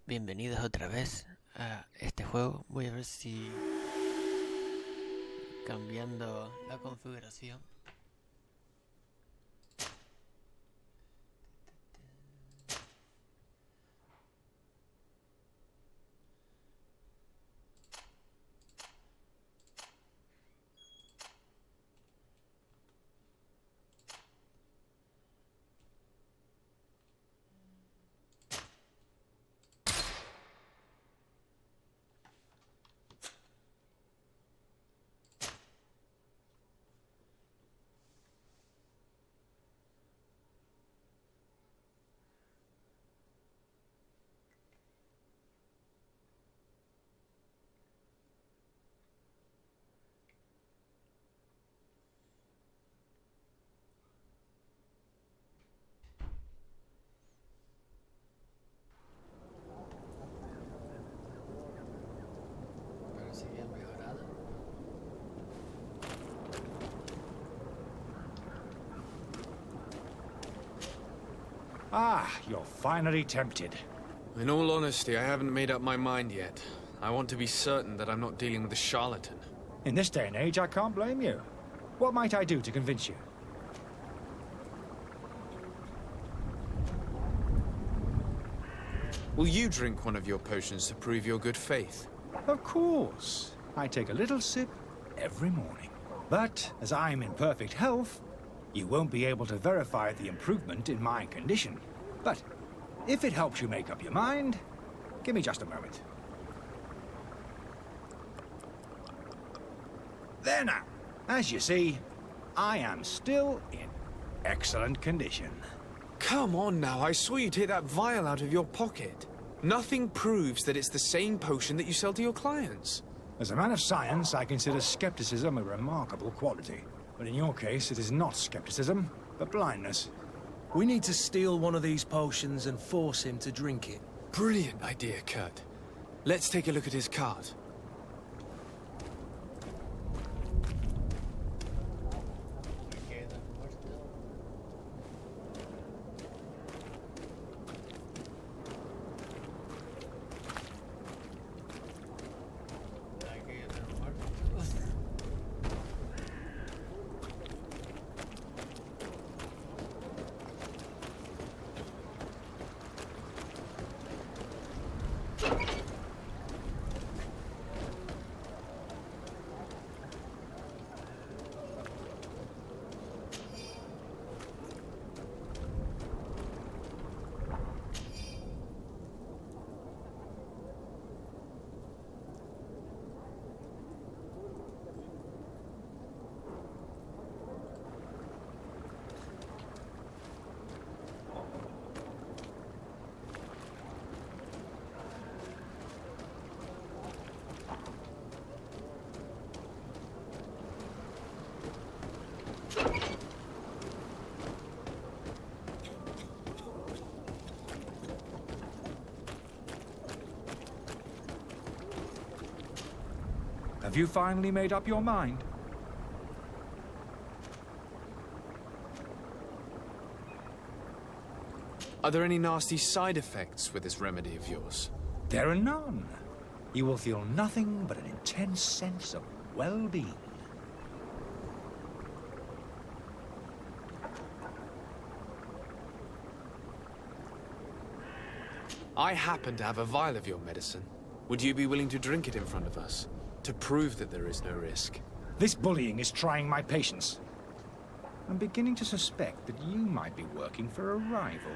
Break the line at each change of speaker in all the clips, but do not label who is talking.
Bienvenidos otra vez a este juego. Voy a ver si cambiando la configuración. A ver si bien mejorado.
Ah, you're finally tempted.
In all honesty, I haven't made up my mind yet. I want to be certain that I'm not dealing with a charlatan.
In this day and age, I can't blame you. What might I do to convince you?
Will you drink one of your potions to prove your good faith?
Of course. I take a little sip every morning. But as I'm in perfect health, you won't be able to verify the improvement in my condition. But if it helps you make up your mind, give me just a moment. There now. As you see, I am still in excellent condition.
Come on now, I saw you take that vial out of your pocket. Nothing proves that it's the same potion that you sell to your clients.
As a man of science, I consider skepticism a remarkable quality. But in your case, it is not skepticism, but blindness.
We need to steal one of these potions and force him to drink it.
Brilliant idea, Kurt. Let's take a look at his cart.
Have you finally made up your mind?
Are there any nasty side effects with this remedy of yours?
There are none. You will feel nothing but an intense sense of well-being.
I happen to have a vial of your medicine. Would you be willing to drink it in front of us? To prove that there is no risk?
This bullying is trying my patience. I'm beginning to suspect that you might be working for a rival.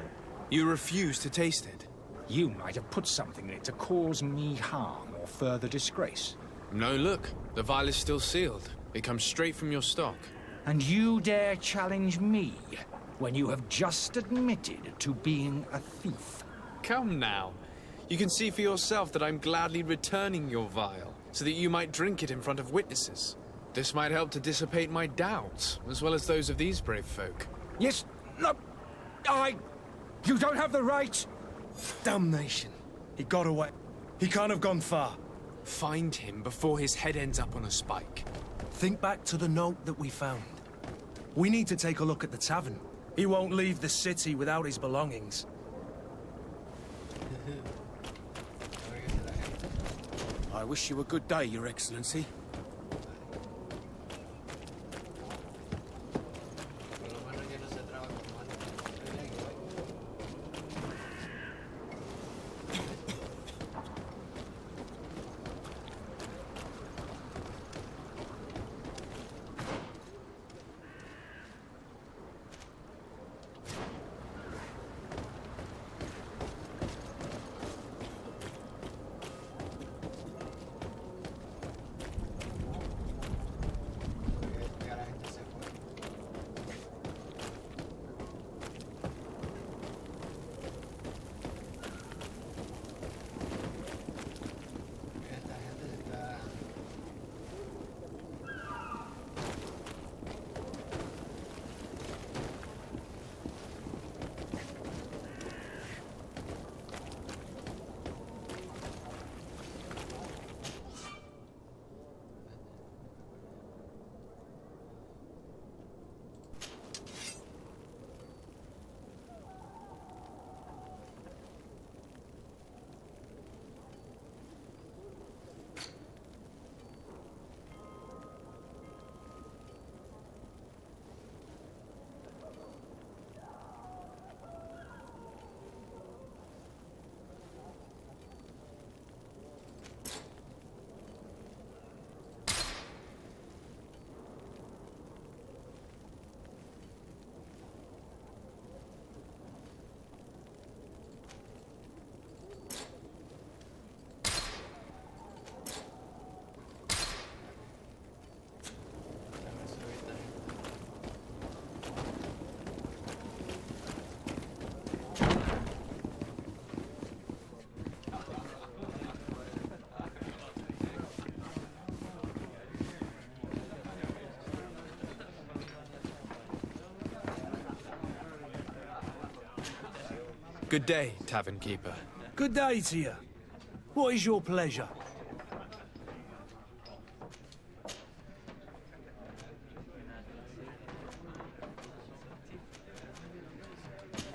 You refuse to taste it?
You might have put something in it to cause me harm or further disgrace.
No, look. The vial is still sealed. It comes straight from your stock.
And you dare challenge me when you have just admitted to being a thief?
Come now. You can see for yourself that I'm gladly returning your vial, so that you might drink it in front of witnesses. This might help to dissipate my doubts, as well as those of these brave folk.
Yes, no, You don't have the right!
Damnation. He got away. He can't have gone far.
Find him before his head ends up on a spike.
Think back to the note that we found. We need to take a look at the tavern. He won't leave the city without his belongings. I wish you a good day, Your Excellency.
Good day, tavern keeper.
Good day to you. What is your pleasure?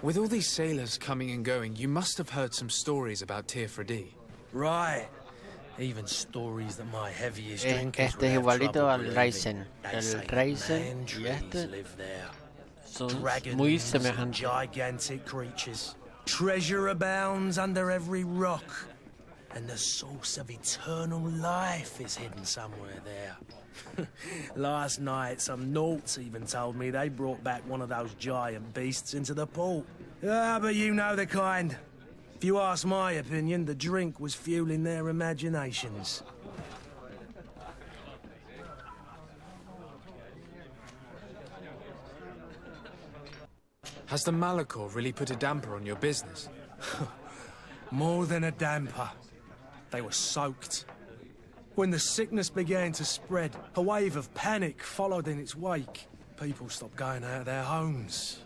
With all these sailors coming and going, you must have heard some stories about Tirfredi.
Right. Even stories that my heaviest drinkers
Este es igualito al Ryzen. El Ryzen y este son muy semejantes.
Gigantic creatures. Treasure abounds under every rock, and the source of eternal life is hidden somewhere there. Last night, some Nauts even told me they brought back one of those giant beasts into the port. Ah, but you know the kind. If you ask my opinion, the drink was fueling their imaginations.
Has the Malachor really put a damper on your business?
More than a damper. They were soaked. When the sickness began to spread, a wave of panic followed in its wake. People stopped going out of their homes.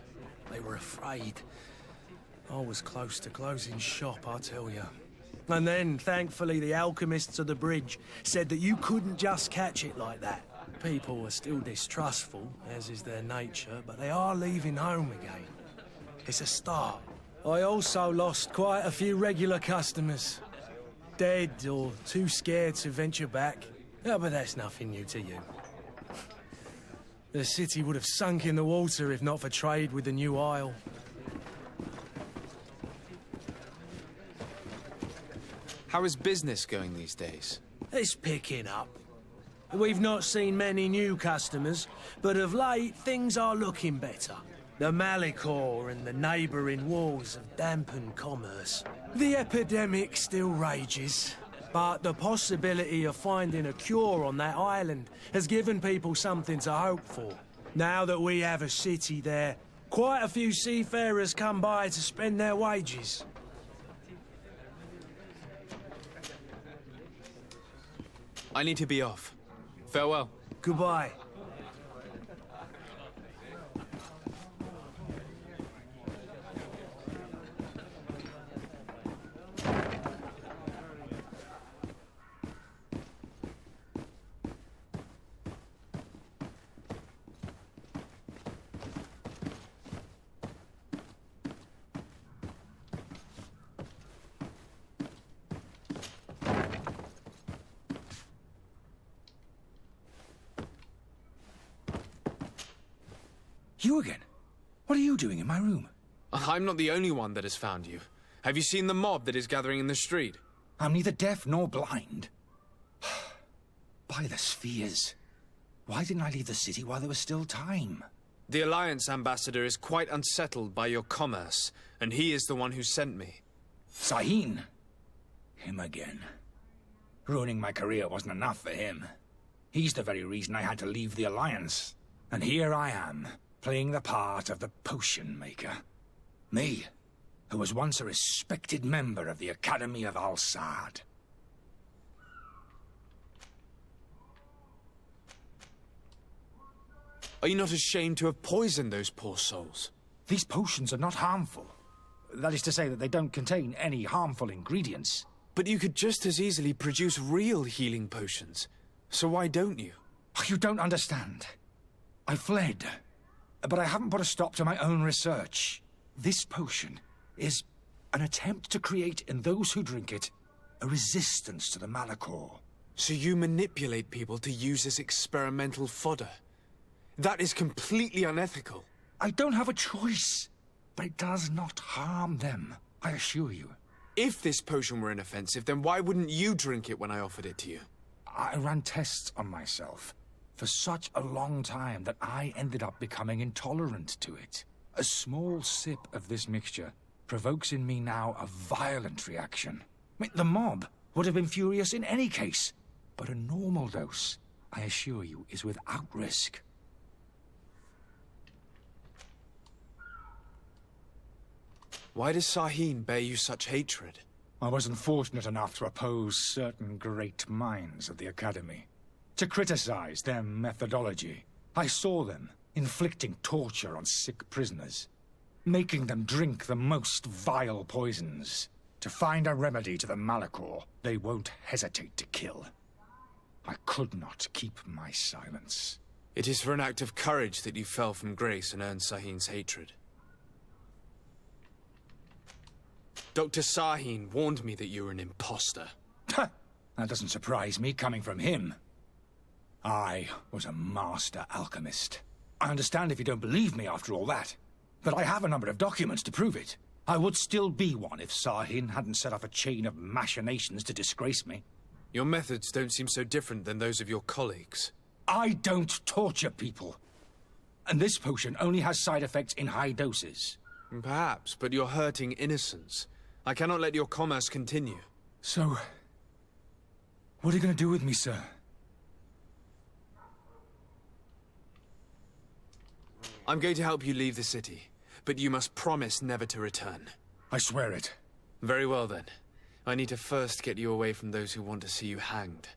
They were afraid. I was close to closing shop, I tell you. And then, thankfully, the alchemists of the bridge said that you couldn't just catch it like that. People are still distrustful, as is their nature, but they are leaving home again. It's a start. I also lost quite a few regular customers. Dead or too scared to venture back. Oh, but that's nothing new to you. The city would have sunk in the water if not for trade with the new isle.
How is business going these days?
It's picking up. We've not seen many new customers, but of late things are looking better. The Malachor and the neighbouring wars have dampened commerce. The epidemic still rages, but the possibility of finding a cure on that island has given people something to hope for. Now that we have a city there, quite a few seafarers come by to spend their wages.
I need to be off. Farewell.
Goodbye.
You again? What are you doing in my room?
I'm not the only one that has found you. Have you seen the mob that is gathering in the street?
I'm neither deaf nor blind. By the spheres. Why didn't I leave the city while there was still time?
The Alliance ambassador is quite unsettled by your commerce, and he is the one who sent me.
Sahin. Him again. Ruining my career wasn't enough for him. He's the very reason I had to leave the Alliance. And here I am, playing the part of the potion maker. Me, who was once a respected member of the Academy of Al-Sad.
Are you not ashamed to have poisoned those poor souls?
These potions are not harmful. That is to say that they don't contain any harmful ingredients.
But you could just as easily produce real healing potions. So why don't you?
You don't understand. I fled, but I haven't put a stop to my own research. This potion is an attempt to create in those who drink it a resistance to the Malachor.
So you manipulate people to use as experimental fodder? That is completely unethical.
I don't have a choice, but it does not harm them, I assure you.
If this potion were inoffensive, then why wouldn't you drink it when I offered it to you?
I ran tests on myself for such a long time that I ended up becoming intolerant to it. A small sip of this mixture provokes in me now a violent reaction. I mean, the mob would have been furious in any case, but a normal dose, I assure you, is without risk.
Why does Sahin bear you such hatred?
I wasn't fortunate enough to oppose certain great minds of the Academy. To criticize their methodology. I saw them inflicting torture on sick prisoners, making them drink the most vile poisons. To find a remedy to the Malachor, they won't hesitate to kill. I could not keep my silence.
It is for an act of courage that you fell from grace and earned Sahin's hatred. Dr. Sahin warned me that you were an imposter.
That doesn't surprise me, coming from him. I was a master alchemist. I understand if you don't believe me after all that, but I have a number of documents to prove it. I would still be one if Sahin hadn't set off a chain of machinations to disgrace me.
Your methods don't seem so different than those of your colleagues.
I don't torture people. And this potion only has side effects in high doses.
Perhaps, but you're hurting innocents. I cannot let your commerce continue.
So, what are you going to do with me, sir?
I'm going to help you leave the city, but you must promise never to return.
I swear it.
Very well, then. I need to first get you away from those who want to see you hanged.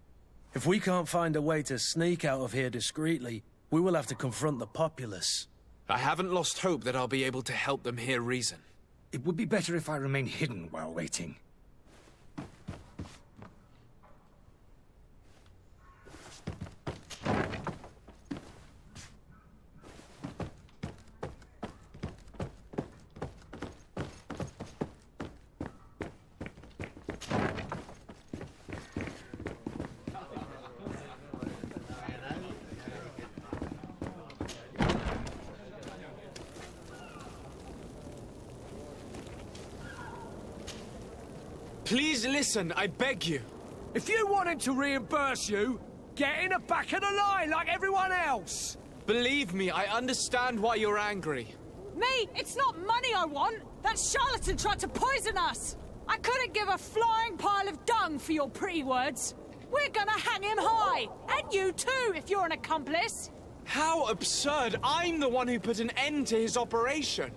If we can't find a way to sneak out of here discreetly, we will have to confront the populace.
I haven't lost hope that I'll be able to help them hear reason.
It would be better if I remain hidden while waiting.
Please listen, I beg you.
If you want him to reimburse you, get in the back of the line like everyone else.
Believe me, I understand why you're angry.
Me, it's not money I want. That charlatan tried to poison us. I couldn't give a flying pile of dung for your pretty words. We're gonna hang him high. And you too, if you're an accomplice.
How absurd! I'm the one who put an end to his operation.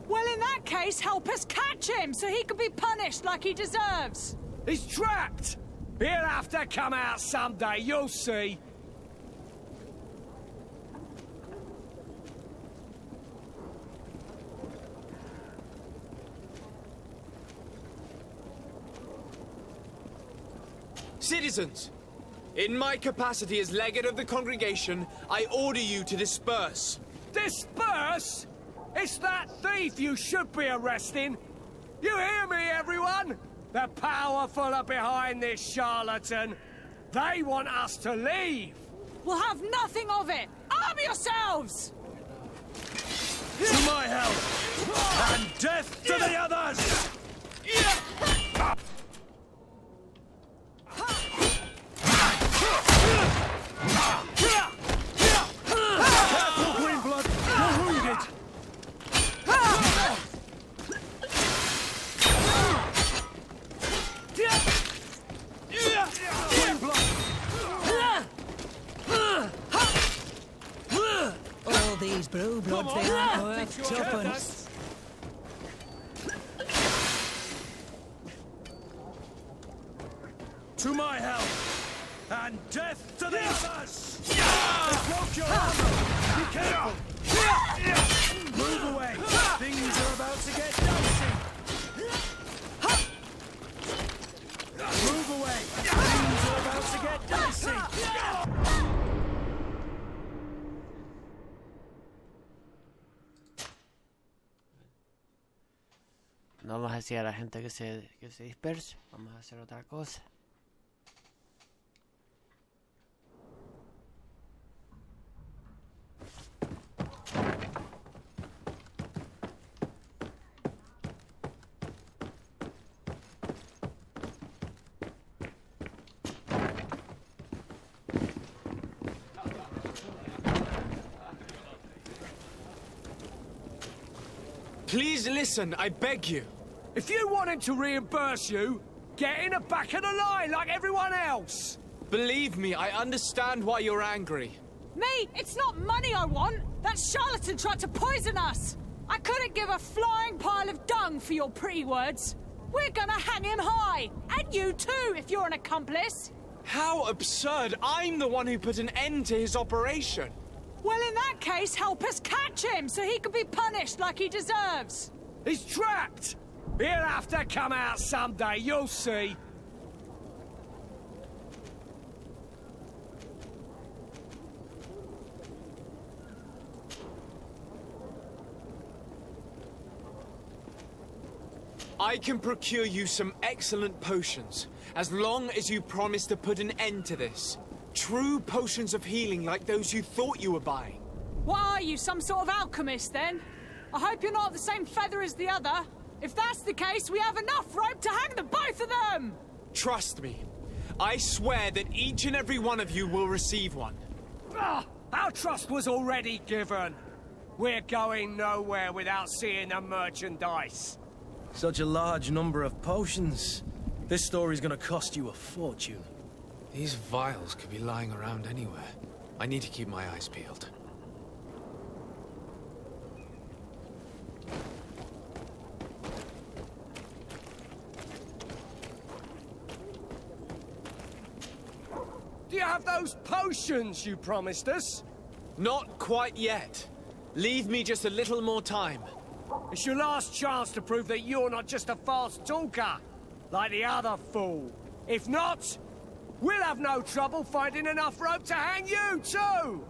Well, in that case, help us catch him so he can be punished like he deserves.
He's trapped. He'll have to come out someday, you'll see.
Citizens, in my capacity as legate of the congregation, I order you to disperse.
Disperse? It's that thief you should be arresting. You hear me, everyone? The powerful are behind this charlatan. They want us to leave.
We'll have nothing of it. Arm yourselves!
To my help! And death to the others! Careful, Greenblood! You're wounded!
All these blue bloods, they aren't worth tuppence.
To my help! And death to the others! They broke your armor! Be careful! Move away! Things are about to get dicey! Move away! Things are about to get dicey!
No vamos a decir a la gente que se disperse. Vamos a hacer otra cosa.
Please listen, I beg you.
If you want him to reimburse you, get in the back of the line like everyone else.
Believe me, I understand why you're angry.
Me? It's not money I want. That charlatan tried to poison us. I couldn't give a flying pile of dung for your pretty words. We're gonna hang him high. And you too, if you're an accomplice.
How absurd! I'm the one who put an end to his operation.
Well, in that case, help us catch him so he can be punished like he deserves.
He's trapped. He'll have to come out someday, you'll see.
I can procure you some excellent potions, as long as you promise to put an end to this. True potions of healing like those you thought you were buying.
What are you, some sort of alchemist, then? I hope you're not the same feather as the other. If that's the case, we have enough rope to hang the both of them!
Trust me. I swear that each and every one of you will receive one.
Our trust was already given. We're going nowhere without seeing the merchandise.
Such a large number of potions. This story's gonna cost you a fortune.
These vials could be lying around anywhere. I need to keep my eyes peeled.
Do you have those potions you promised us?
Not quite yet. Leave me just a little more time.
It's your last chance to prove that you're not just a fast talker, like the other fool. If not, we'll have no trouble finding enough rope to hang you, too!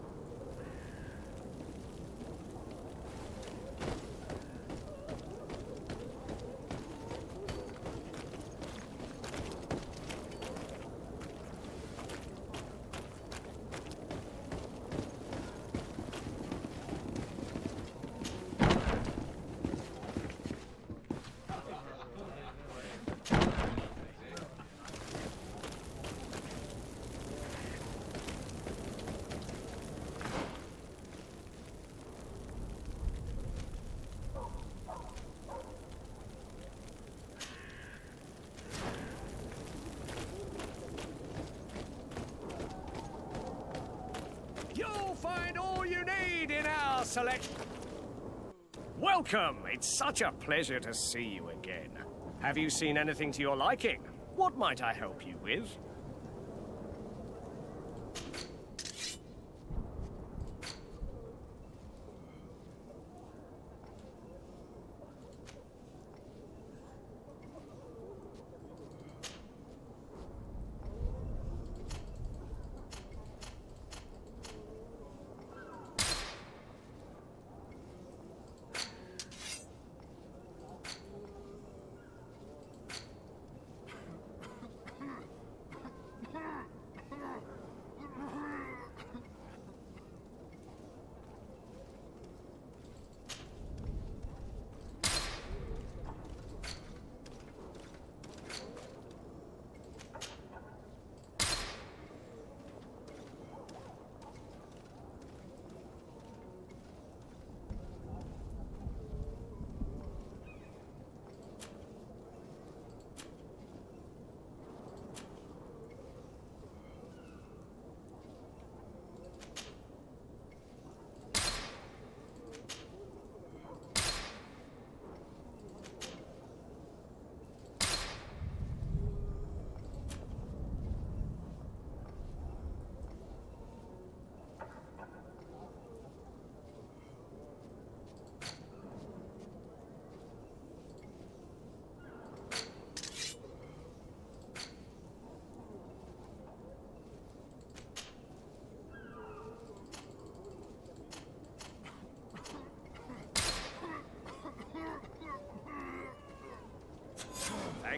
You'll find all you need in our select. Welcome! It's such a pleasure to see you again. Have you seen anything to your liking? What might I help you with?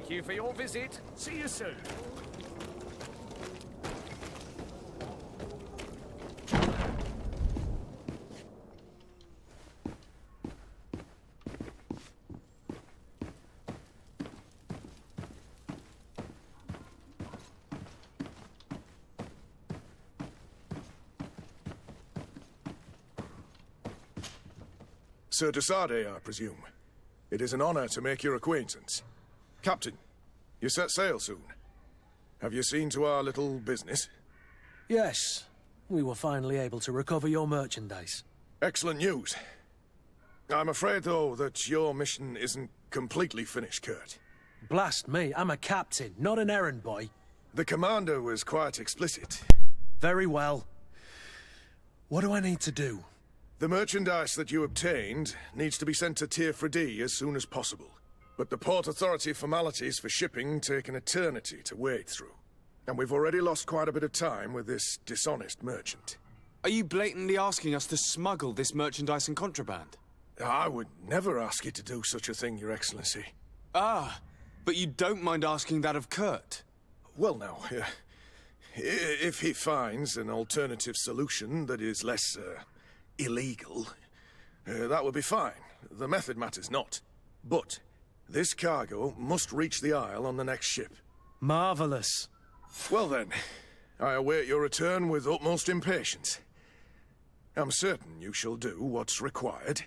Thank you for your visit. See you soon.
Sir Desade, I presume. It is an honor to make your acquaintance. Captain, you set sail soon. Have you seen to our little business?
Yes, we were finally able to recover your merchandise.
Excellent news. I'm afraid, though, that your mission isn't completely finished, Kurt.
Blast me, I'm a captain, not an errand boy.
The commander was quite explicit.
Very well. What do I need to do?
The merchandise that you obtained needs to be sent to Tier 4D as soon as possible. But the Port Authority formalities for shipping take an eternity to wade through. And we've already lost quite a bit of time with this dishonest merchant.
Are you blatantly asking us to smuggle this merchandise and contraband?
I would never ask you to do such a thing, Your Excellency.
Ah, but you don't mind asking that of Kurt?
Well, now, if he finds an alternative solution that is less, illegal, that would be fine. The method matters not. But this cargo must reach the Isle on the next ship.
Marvelous.
Well then, I await your return with utmost impatience. I'm certain you shall do what's required.